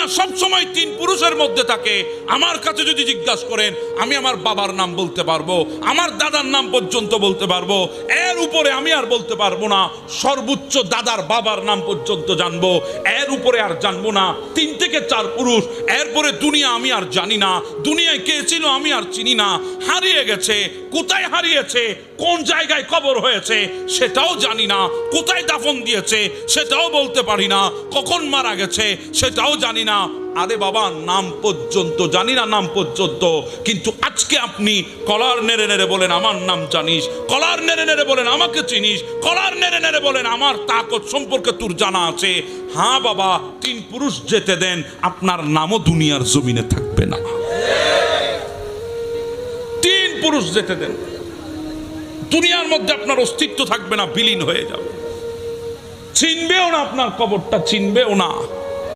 দুনিয়া সব সময় তিন পুরুষের মধ্যে থাকে। আমার কাছে যদি জিজ্ঞাসা করেন, আমি আমার বাবার নাম বলতে পারবো, আমার দাদার নাম পর্যন্ত বলতে পারবো, এর উপরে আমি আর বলতে পারবো না। সর্বোচ্চ দাদার বাবার নাম পর্যন্ত জানবো, এর উপরে আর জানবো না। 3 থেকে 4 পুরুষ, এরপরে দুনিয়া আমি আর জানি না। দুনিয়ায় কে ছিল আমি আর চিনি না, হারিয়ে গেছে। কোথায় হারিয়েছে, কোন জায়গায় কবর হয়েছে সেটাও জানি না, কোথায় দাফন দিয়েছে সেটাও বলতে পারি না, কখন মারা গেছে সেটাও জানি না। আরে বাবা, নাম পর্যন্ত জানি না, নাম পর্যন্ত। কিন্তু আজকে আপনি কলার নেড়ে নেড়ে বলেন আমার নাম জানিস, কলার নেড়ে নেড়ে বলেন আমাকে চিনিস, কলার নেড়ে নেড়ে বলেন আমার তাকত সম্পর্কে তোর জানা আছে। হ্যাঁ বাবা, 3 পুরুষ যেতে দেন, আপনার নামও দুনিয়ার জমিনে থাকবে না। 3 পুরুষ যেতে দেন, দুনিয়ার মধ্যে আপনার অস্তিত্ব থাকবে না, বিলীন হয়ে যাবে। চিনবেও না, আপনার কবরটা চিনবেও না।